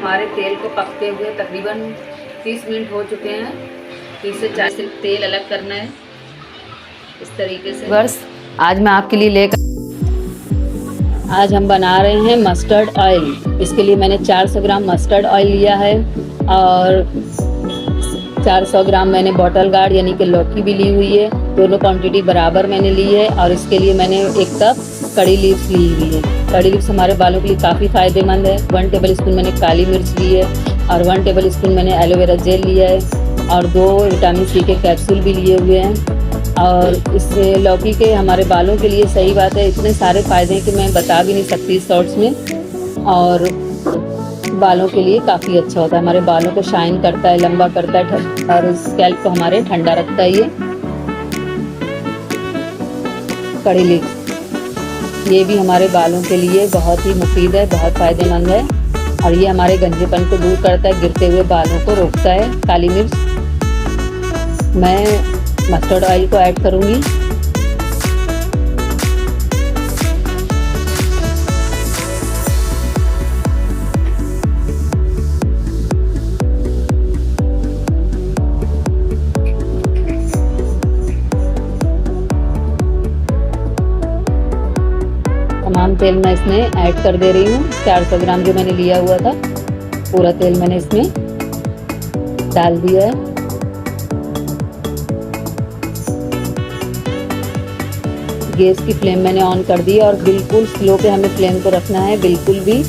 हमारे तेल को पकते हुए तकरीबन 30 मिनट हो चुके हैं। 30 से 40 से तेल अलग करना है इस तरीके से। वर्ष आज मैं आपके लिए लेकर आज हम बना रहे हैं मस्टर्ड ऑयल। इसके लिए मैंने 400 ग्राम मस्टर्ड ऑयल लिया है और 400 ग्राम मैंने बॉटल गार्ड यानी कि लौकी भी ली हुई है। दोनों क्वांटिटी बराबर मैंने ली है। और इसके लिए मैंने 1 कप कड़ी लीव्स ली हुई है। कड़ी लीव्स हमारे बालों के लिए काफ़ी फ़ायदेमंद है। 1 टेबल स्पून मैंने काली मिर्च ली है और 1 टेबल स्पून मैंने एलोवेरा जेल लिया है और 2 विटामिन सी के कैप्सूल भी लिए हुए हैं। और इससे लौकी के हमारे बालों के लिए सही बात है, इतने सारे फ़ायदे हैं कि मैं बता भी नहीं सकती शॉर्ट्स में। और बालों के लिए काफ़ी अच्छा होता है, हमारे बालों को शाइन करता है, लंबा करता है और स्कैल्प को हमारे ठंडा रखता है। ये कड़ी लीव्स ये भी हमारे बालों के लिए बहुत ही मुफीद है, बहुत फ़ायदेमंद है और ये हमारे गंजेपन को दूर करता है, गिरते हुए बालों को रोकता है। काली मिर्च मैं मस्टर्ड ऑयल को ऐड करूँगी। तमाम तेल मैं इसमें ऐड कर दे रही हूँ। 400 ग्राम जो मैंने लिया हुआ था पूरा तेल मैंने इसमें डाल दिया है। गैस की फ्लेम मैंने ऑन कर दी और बिल्कुल स्लो पे हमें फ्लेम को रखना है, बिल्कुल भी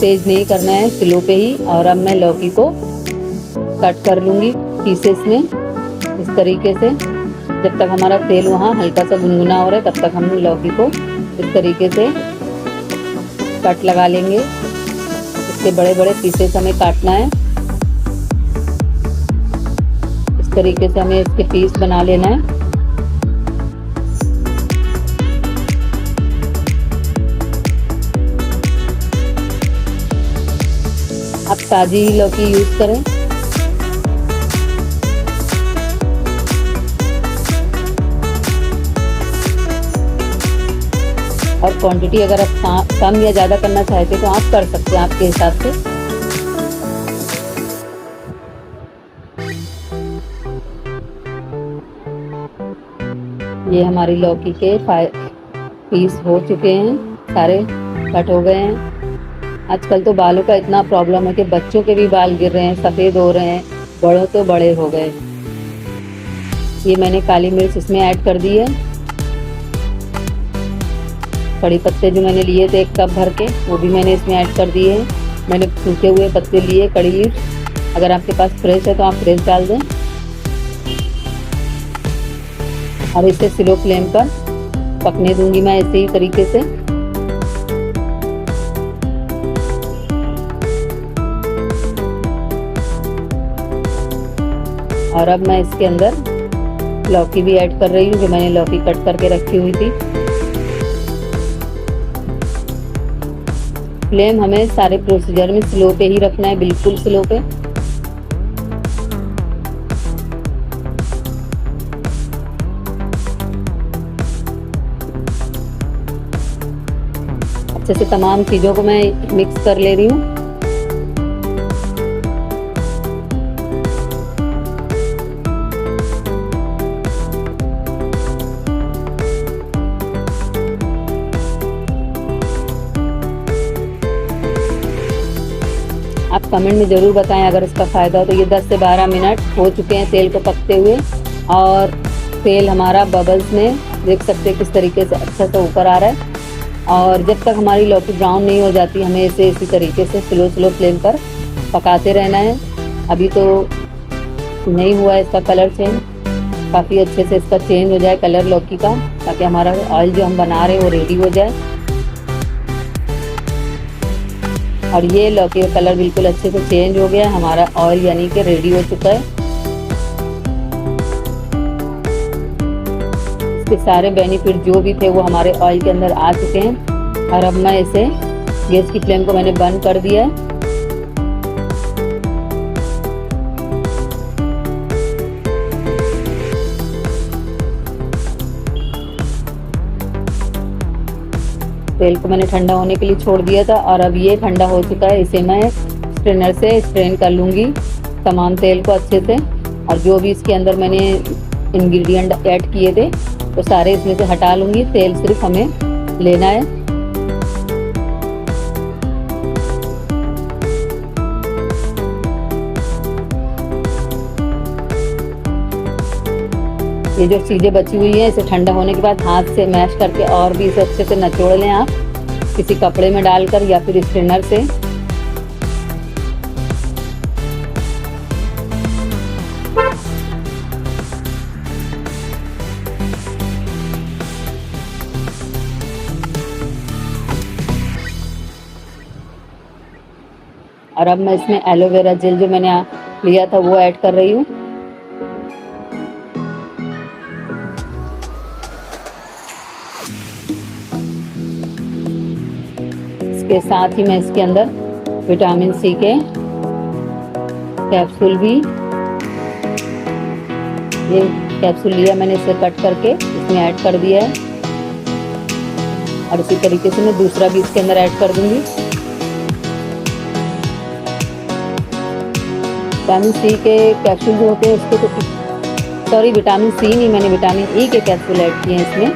तेज़ नहीं करना है, स्लो पे ही। और अब मैं लौकी को कट कर लूँगी पीसेस में इस तरीके से। जब तक हमारा तेल वहाँ हल्का सा गुनगुना हो रहा है तब तक हम लौकी को इस तरीके से कट लगा लेंगे। इसके बड़े बड़े पीसेस हमें काटना है। इस तरीके से हमें इसके पीस बना लेना है। आप ताज़ी ही लौकी यूज़ करें। और क्वांटिटी अगर आप कम या ज़्यादा करना चाहते तो आप कर सकते हैं आपके हिसाब से। ये हमारी लौकी के पीस हो चुके हैं, सारे कट हो गए हैं। आजकल तो बालों का इतना प्रॉब्लम है कि बच्चों के भी बाल गिर रहे हैं, सफ़ेद हो रहे हैं, बड़ों तो बड़े हो गए। ये मैंने काली मिर्च इसमें ऐड कर दी है। कड़ी पत्ते जो मैंने लिए थे 1 कप भर के वो भी मैंने इसमें ऐड कर दिए हैं। मैंने सूखे हुए पत्ते लिए कड़ी लीव्स, अगर आपके पास फ्रेश है तो आप फ्रेश डाल दें। और इसे स्लो फ्लेम पर पकने दूंगी मैं ऐसे ही तरीके से। और अब मैं इसके अंदर लौकी भी ऐड कर रही हूँ जो मैंने लौकी कट करके रखी हुई थी। फ्लेम हमें सारे प्रोसीजर में स्लो पे ही रखना है, बिल्कुल स्लो पे। अच्छे से तमाम चीज़ों को मैं मिक्स कर ले रही हूँ। आप कमेंट में ज़रूर बताएं अगर इसका फ़ायदा हो तो। ये 10 से 12 मिनट हो चुके हैं तेल को पकते हुए और तेल हमारा बबल्स में देख सकते हैं किस तरीके से अच्छा से ऊपर आ रहा है। और जब तक हमारी लौकी ब्राउन नहीं हो जाती हमें इसे इसी तरीके से स्लो फ्लेम पर पकाते रहना है। अभी तो नहीं हुआ है इसका कलर चेंज, काफ़ी अच्छे से इसका चेंज हो जाए कलर लौकी का, ताकि हमारा ऑयल जो हम बना रहे हैं वो रेडी हो जाए। और ये लौकी का कलर बिल्कुल अच्छे से चेंज हो गया है, हमारा ऑयल यानी कि रेडी हो चुका है। इसके सारे बेनिफिट जो भी थे वो हमारे ऑयल के अंदर आ चुके हैं। और अब मैं इसे गैस की फ्लेम को मैंने बंद कर दिया है। तेल को मैंने ठंडा होने के लिए छोड़ दिया था और अब ये ठंडा हो चुका है। इसे मैं स्ट्रेनर से स्ट्रेन कर लूँगी तमाम तेल को अच्छे से। और जो भी इसके अंदर मैंने इंग्रेडिएंट ऐड किए थे तो सारे इसमें से हटा लूँगी। तेल सिर्फ हमें लेना है। ये जो चीज़ें बची हुई है इसे ठंडा होने के बाद हाथ से मैश करके और भी इसे अच्छे से निचोड़ लें आप, किसी कपड़े में डालकर या फिर स्ट्रेनर से। और अब मैं इसमें एलोवेरा जेल जो मैंने लिया था वो ऐड कर रही हूँ। इसके साथ ही मैं इसके अंदर विटामिन सी के कैप्सूल भी, ये कैप्सूल लिया मैंने, इसे कट करके इसमें ऐड कर दिया है। और इसी तरीके से मैं दूसरा भी इसके अंदर ऐड कर दूंगी। विटामिन सी के कैप्सूल जो होते हैं उसके तो सॉरी विटामिन सी नहीं, मैंने विटामिन ई के कैप्सूल ऐड किए हैं इसमें।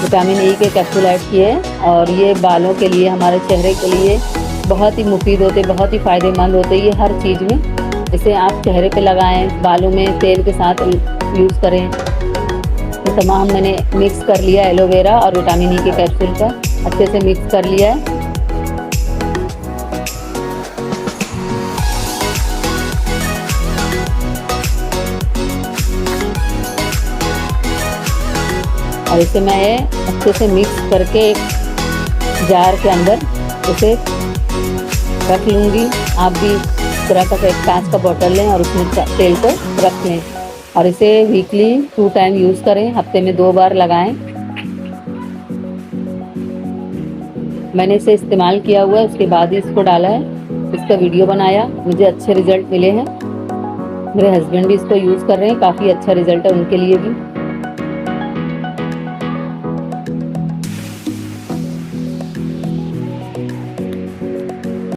विटामिन ई के कैप्सूल ऐड किए हैं और ये बालों के लिए, हमारे चेहरे के लिए बहुत ही मुफीद होते, बहुत ही फ़ायदेमंद होते ये हर चीज़ में। इसे आप चेहरे पे लगाएं, बालों में तेल के साथ यूज़ करें। तो तमाम मैंने मिक्स कर लिया एलोवेरा और विटामिन ई के कैप्सूल का, अच्छे से मिक्स कर लिया है। और इसे मैं अच्छे से मिक्स करके एक जार के अंदर इसे रख लूँगी। आप भी इस तरह का एक कांच का बोतल लें और उसमें तेल को रख लें और इसे वीकली 2 टाइम यूज़ करें, हफ्ते में 2 बार लगाएं। मैंने इसे इस्तेमाल किया हुआ है, उसके बाद ही इसको डाला है, इसका वीडियो बनाया, मुझे अच्छे रिजल्ट मिले हैं। मेरे हस्बैंड भी इसको यूज़ कर रहे हैं, काफ़ी अच्छा रिजल्ट है उनके लिए भी।